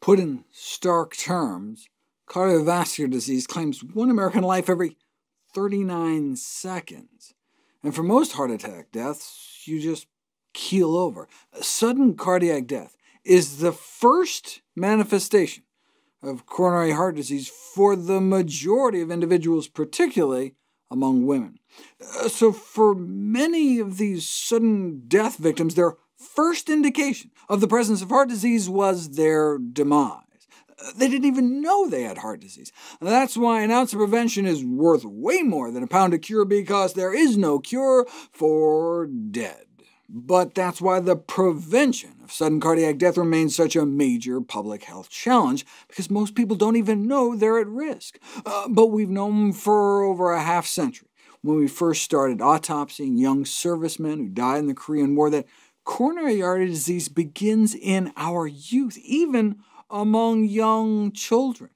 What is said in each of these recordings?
Put in stark terms, cardiovascular disease claims one American life every 39 seconds. And for most heart attack deaths, you just keel over. Sudden cardiac death is the first manifestation of coronary heart disease for the majority of individuals, particularly among women. So for many of these sudden death victims, their first indication of the presence of heart disease was their demise. They didn't even know they had heart disease. That's why an ounce of prevention is worth way more than a pound of cure, because there is no cure for dead. But that's why the prevention of sudden cardiac death remains such a major public health challenge, because most people don't even know they're at risk. But we've known for over a half-century, when we first started autopsying young servicemen who died in the Korean War, that coronary artery disease begins in our youth, even among young children.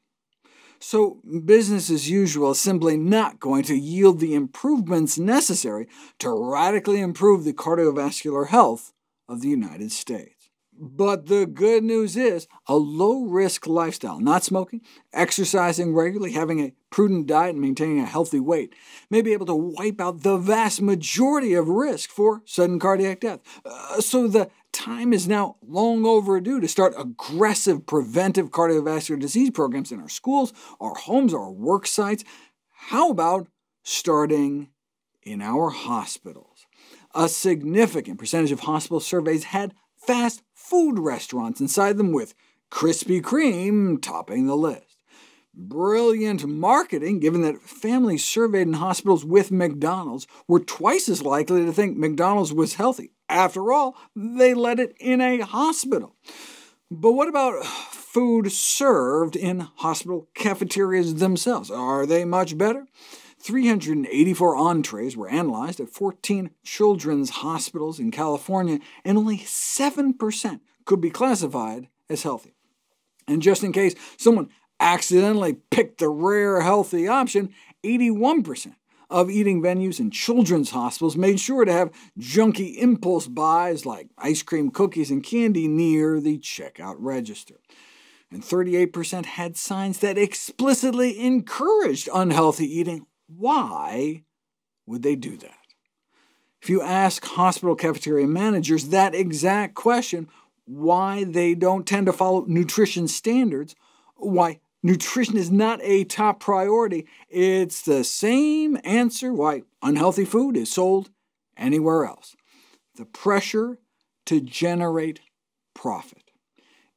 So business as usual is simply not going to yield the improvements necessary to radically improve the cardiovascular health of the United States. But the good news is, a low-risk lifestyle, not smoking, exercising regularly, having a prudent diet, and maintaining a healthy weight, may be able to wipe out the vast majority of risk for sudden cardiac death. So the time is now long overdue to start aggressive preventive cardiovascular disease programs in our schools, our homes, our work sites. How about starting in our hospitals? A significant percentage of hospital surveys had fast food restaurants inside them, with Krispy Kreme topping the list. Brilliant marketing, given that families surveyed in hospitals with McDonald's were twice as likely to think McDonald's was healthy. After all, they led it in a hospital. But what about food served in hospital cafeterias themselves? Are they much better? 384 entrees were analyzed at 14 children's hospitals in California, and only 7% could be classified as healthy. And just in case someone accidentally picked the rare healthy option, 81% of eating venues in children's hospitals made sure to have junky impulse buys like ice cream, cookies, and candy near the checkout register. And 38% had signs that explicitly encouraged unhealthy eating. Why would they do that? If you ask hospital cafeteria managers that exact question, why they don't tend to follow nutrition standards, why nutrition is not a top priority, it's the same answer why unhealthy food is sold anywhere else. The pressure to generate profit.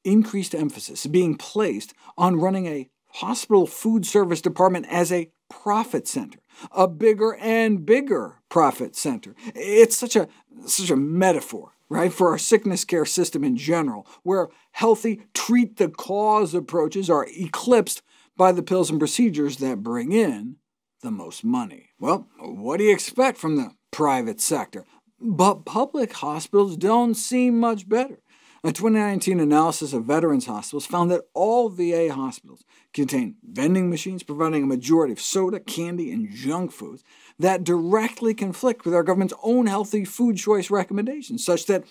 Increased emphasis being placed on running a hospital food service department as a profit center, a bigger and bigger profit center. It's such a metaphor, right, for our sickness care system in general, where healthy treat-the-cause approaches are eclipsed by the pills and procedures that bring in the most money. Well, what do you expect from the private sector? But public hospitals don't seem much better. A 2019 analysis of veterans hospitals found that all VA hospitals contain vending machines providing a majority of soda, candy, and junk foods that directly conflict with our government's own healthy food choice recommendations, such that,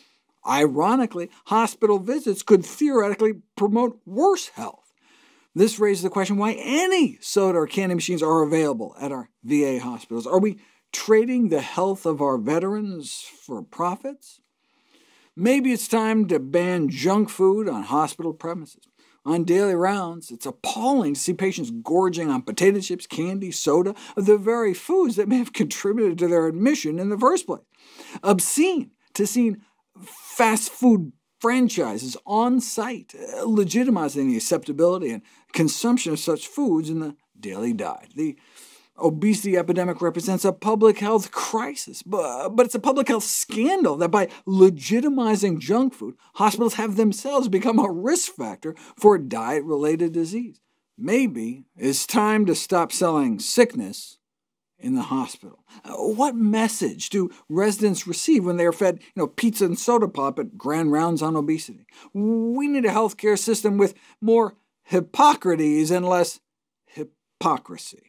ironically, hospital visits could theoretically promote worse health. This raises the question why any soda or candy machines are available at our VA hospitals. Are we trading the health of our veterans for profits? Maybe it's time to ban junk food on hospital premises. On daily rounds, it's appalling to see patients gorging on potato chips, candy, soda, the very foods that may have contributed to their admission in the first place. Obscene to see fast food franchises on site, legitimizing the acceptability and consumption of such foods in the daily diet. The obesity epidemic represents a public health crisis, but it's a public health scandal that by legitimizing junk food, hospitals have themselves become a risk factor for diet-related disease. Maybe it's time to stop selling sickness in the hospital. What message do residents receive when they are fed pizza and soda pop at grand rounds on obesity? We need a healthcare system with more Hippocrates and less hypocrisy.